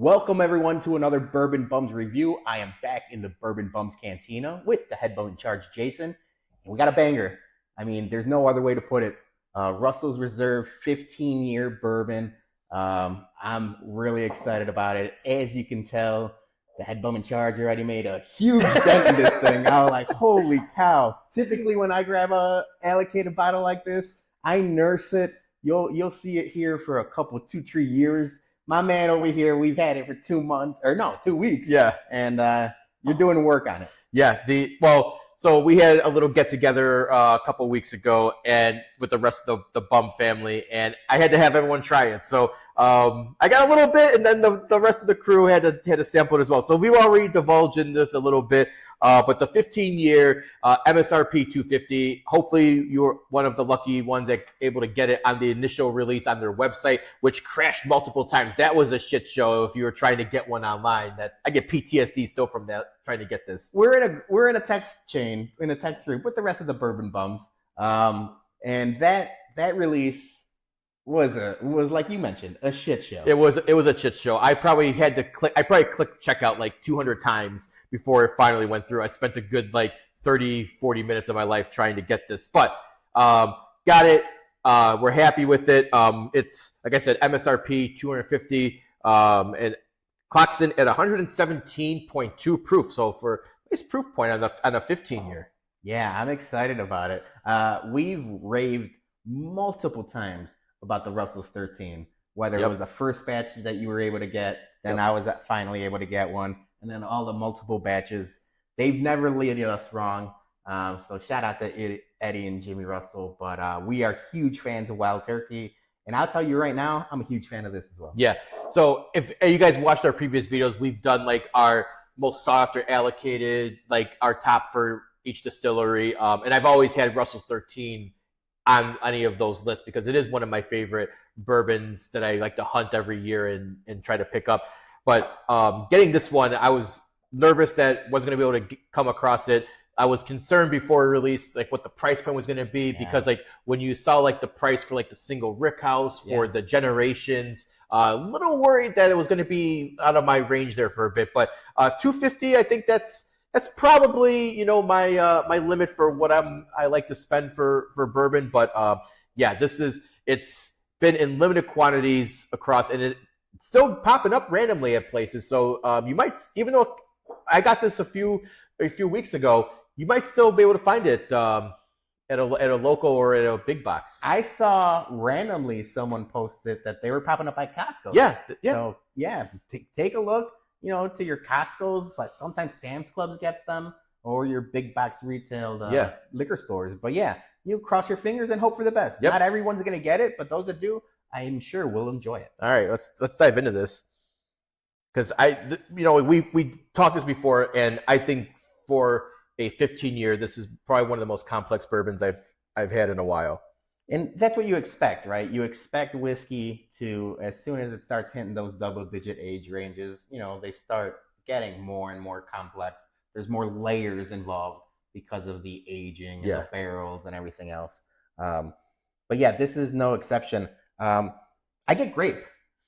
Welcome everyone to another Bourbon Bums review. I am back in the Bourbon Bums Cantina with the head bum in charge, Jason, and we got a banger. I mean, there's no other way to put it. Russell's Reserve 15-year bourbon. I'm really excited about it. As you can tell, the head bum in charge already made a huge dent in this thing. I was like, holy cow. Typically when I grab a allocated bottle like this, I nurse it. You'll see it here for a couple, 2-3 years. My man over here, we've had it for 2 weeks. Yeah. And you're doing work on it. Yeah. So we had a little get together a couple of weeks ago, and with the rest of the Bum family, and I had to have everyone try it. So I got a little bit, and then the rest of the crew had to sample it as well. So we've already divulged in this a little bit. But the 15-year MSRP $250, hopefully you're one of the lucky ones that able to get it on the initial release on their website, which crashed multiple times. That was a shit show if you were trying to get one online. That I get PTSD still from that, trying to get this. We're in a text chain, in a text group with the rest of the Bourbon Bums. And that release was like you mentioned, a shit show. It was a shit show. I probably clicked checkout like 200 times before it finally went through. I spent a good like 30-40 minutes of my life trying to get this, but got it. We're happy with it. It's, like I said, MSRP $250, and clocks in at 117.2 proof. So for a nice proof point on a 15-year. Yeah, I'm excited about it. We've raved multiple times about the Russell's 13, whether it was the first batch that you were able to get, then I was finally able to get one, and then all the multiple batches. They've never led us wrong. So shout out to Eddie and Jimmy Russell. But we are huge fans of Wild Turkey. And I'll tell you right now, I'm a huge fan of this as well. Yeah. So if you guys watched our previous videos, we've done like our most sought after allocated, like our top for each distillery. And I've always had Russell's 13 on any of those lists because it is one of my favorite bourbons that I like to hunt every year and try to pick up. But getting this one, I was nervous that wasn't going to be able to come across it. I was concerned before it released, like what the price point was going to be, because like when you saw like the price for like the single rick house for the Generations, a little worried that it was going to be out of my range there for a bit. But $250, I think that's probably my limit for what I like to spend for bourbon. But yeah, it's been in limited quantities across, and it's still popping up randomly at places. So you might, even though I got this a few weeks ago, you might still be able to find it at a local or at a big box. I saw randomly someone posted that they were popping up at Costco. Yeah. So yeah, take a look. To your Costco's, like sometimes Sam's Clubs gets them, or your big box retail liquor stores. But yeah, you cross your fingers and hope for the best. Not everyone's gonna get it, but those that do, I'm sure will enjoy it. All right, let's dive into this, because we talked this before, and I think for a 15-year, this is probably one of the most complex bourbons I've had in a while. And that's what you expect, right? You expect whiskey to, as soon as it starts hitting those double-digit age ranges, they start getting more and more complex. There's more layers involved because of the aging and the barrels and everything else. But yeah, this is no exception. I get grape.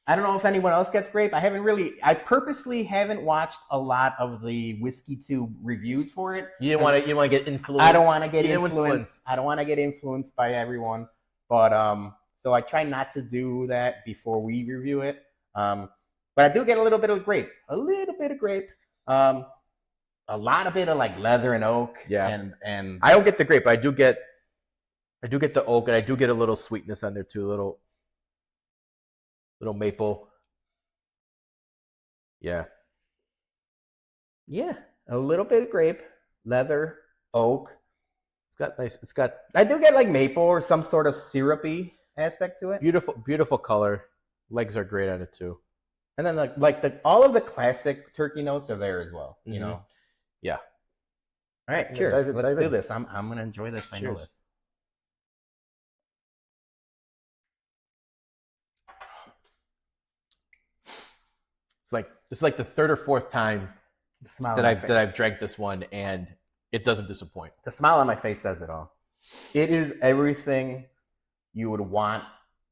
I don't know if anyone else gets grape. I purposely haven't watched a lot of the Whiskey Tube reviews for it. You don't want to get influenced. I don't want to get influenced. I don't want to get influenced by everyone. But so I try not to do that before we review it. But I do get a little bit of grape. A lot of bit of like leather and oak. Yeah. And I don't get the grape, but I do get the oak, and I do get a little sweetness on there too, a little maple. Yeah, a little bit of grape, leather, oak. I do get like maple or some sort of syrupy aspect to it. Beautiful color. Legs are great on it too. And then like all of the classic turkey notes are there as well. Yeah. All right, cheers. Let's do this. I'm gonna enjoy this. I know this. It's like the third or fourth time that I've drank this one, and it doesn't disappoint. The smile on my face says it all. It is everything you would want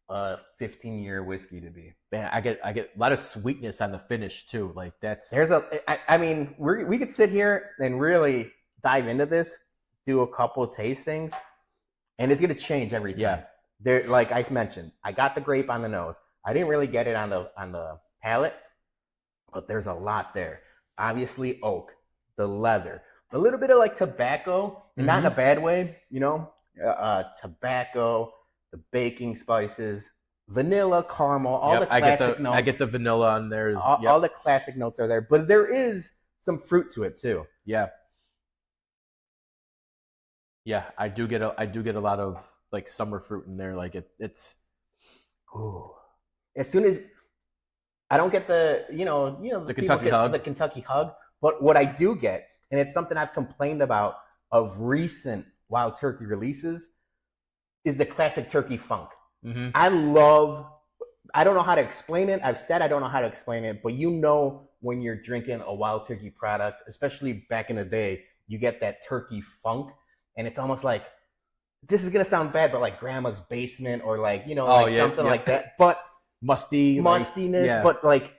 a 15-year whiskey to be. Man, I get a lot of sweetness on the finish too. Like that's I mean, we could sit here and really dive into this, do a couple of tastings, and it's gonna change every time. Yeah. There, like I mentioned, I got the grape on the nose. I didn't really get it on the palate, but there's a lot there. Obviously, oak, the leather, a little bit of like tobacco, and not in a bad way, you know. Tobacco, the baking spices, vanilla, caramel, all the classic notes. I get the vanilla on there. All the classic notes are there, but there is some fruit to it too. Yeah. Yeah, I do get a lot of like summer fruit in there. Like it's. Ooh. As soon as I don't get the the Kentucky hug, but what I do get, and it's something I've complained about of recent Wild Turkey releases, is the classic turkey funk. Mm-hmm. I don't know how to explain it. I've said I don't know how to explain it, but you know when you're drinking a Wild Turkey product, especially back in the day, you get that turkey funk, and it's almost like, this is gonna sound bad, but like grandma's basement or like something like that. But mustiness, but like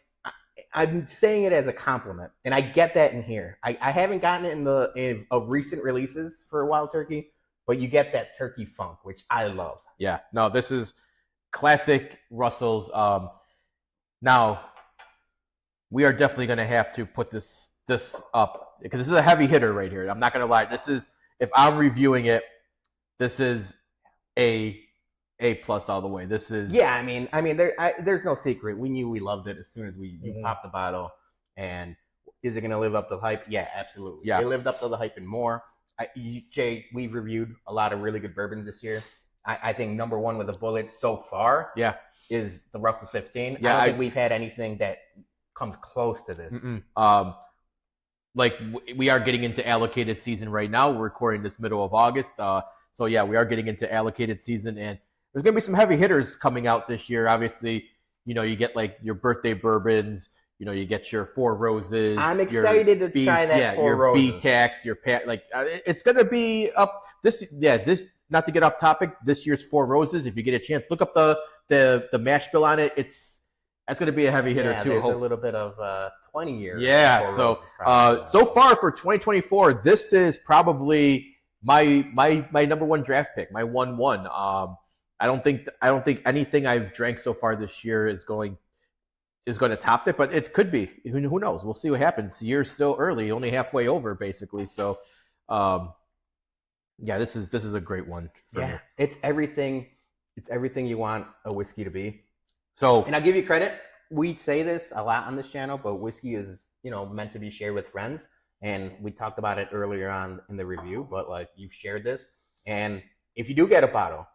I'm saying it as a compliment, and I get that in here. I haven't gotten it in of recent releases for Wild Turkey, but you get that turkey funk, which I love. Yeah, no, this is classic Russell's. Now we are definitely going to have to put this up because this is a heavy hitter right here. I'm not going to lie. This is, if I'm reviewing it, this is A plus all the way. This is I mean, there's no secret. We knew we loved it as soon as you popped the bottle. And is it going to live up to the hype? Yeah, absolutely. Yeah, it lived up to the hype and more. Jay, we've reviewed a lot of really good bourbons this year. I think number one with a bullet so far, is the Russell 15. Yeah, I don't think we've had anything that comes close to this. Like we are getting into allocated season right now. We're recording this middle of August. So yeah, we are getting into allocated season, and there's going to be some heavy hitters coming out this year. Obviously, you get like your birthday bourbons. You get your Four Roses. I'm excited to try that Four Roses. Your B-Tax, your it's going to be up this. Not to get off topic. This year's Four Roses. If you get a chance, look up the mash bill on it. That's going to be a heavy hitter too. There's a little bit of 20 years. Yeah. So so far for 2024, this is probably my number one draft pick. My 1-1. I don't think anything I've drank so far this year is going to top it, but it could be. Who knows? We'll see what happens. The year's still early, only halfway over, basically. So, this is a great one. For me. It's everything. It's everything you want a whiskey to be. So, and I'll give you credit. We say this a lot on this channel, but whiskey is meant to be shared with friends, and we talked about it earlier on in the review. But like, you've shared this, and if you do get a bottle,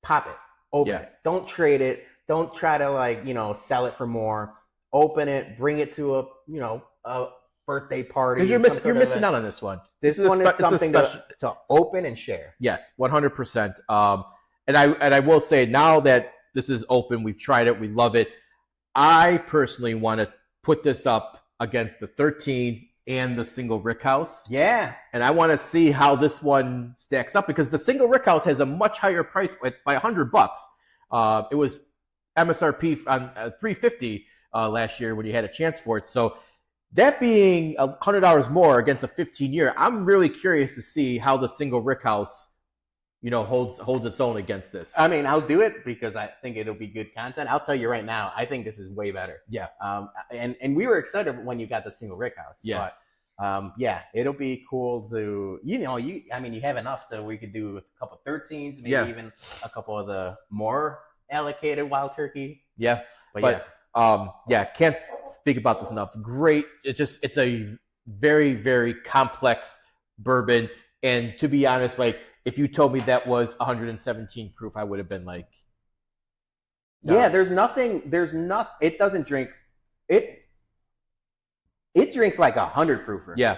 pop it, open it. Don't trade it. Don't try to sell it for more. Open it, bring it to a birthday party. You're missing out on this one. This one is something to open and share. Yes, 100%. And I will say, now that this is open, we've tried it, we love it. I personally want to put this up against the 13 and the single Rickhouse. Yeah. And I want to see how this one stacks up, because the single Rickhouse has a much higher price by $100. It was MSRP on $350 last year when you had a chance for it. So that being $100 more against a 15-year, I'm really curious to see how the single Rickhouse, holds its own against this. I mean, I'll do it because I think it'll be good content. I'll tell you right now, I think this is way better. Yeah. And we were excited when you got the single Rickhouse. Yeah. But it'll be cool to you have enough that we could do a couple 13s, maybe even a couple of the more allocated Wild Turkey. Yeah. But can't speak about this enough. Great. It's a very, very complex bourbon. And to be honest, like, if you told me that was 117 proof, I would have been like, no. Yeah, it doesn't drink, it drinks like 100 proofer. Yeah.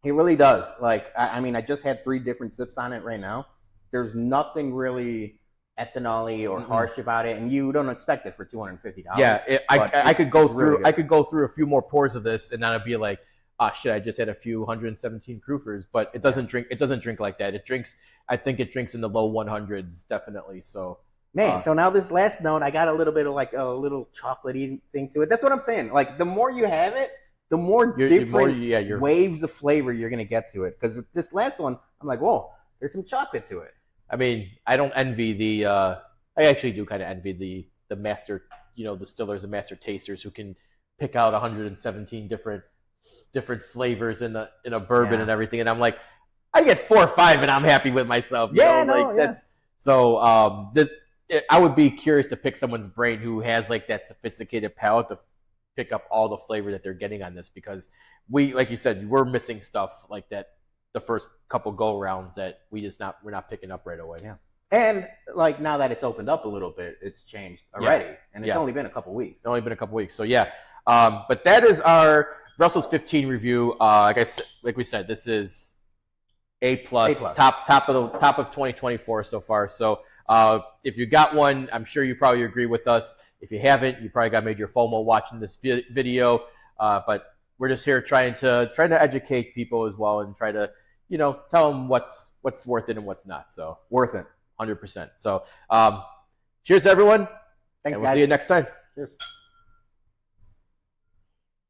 It really does. Like, I just had 3 different sips on it right now. There's nothing really ethanol-y or harsh about it, and you don't expect it for $250. Yeah, I could go through a few more pours of this, and then I'd be like, oh shit, I just had a few 117 proofers. But it doesn't drink like that. I think it drinks in the low 100s, definitely. So Man, so now this last note, I got a little bit of like a little chocolatey thing to it. That's what I'm saying. Like the more you have it, the more different waves of flavor you're gonna get to it. Because this last one, I'm like, whoa, there's some chocolate to it. I mean, I don't envy the. I actually do kind of envy the master, distillers and master tasters who can pick out 117 different flavors in a bourbon and everything. And I'm like, I get 4 or 5 and I'm happy with myself. That's so. I would be curious to pick someone's brain who has like that sophisticated palate to pick up all the flavor that they're getting on this, because like you said, we're missing stuff like that the first couple go rounds that we're not picking up right away. Yeah. And like now that it's opened up a little bit, it's changed already, and it's only been a couple weeks. It's only been a couple weeks, so yeah. But that is our Russell's 15 review. Like we said, this is A+, top of 2024 so far. So if you got one, I'm sure you probably agree with us. If you haven't, you probably got made your FOMO watching this video. But we're just here trying to educate people as well, and try to tell them what's worth it and what's not. So worth it, 100%. So cheers, everyone. Thanks, and we'll see you next time. Cheers.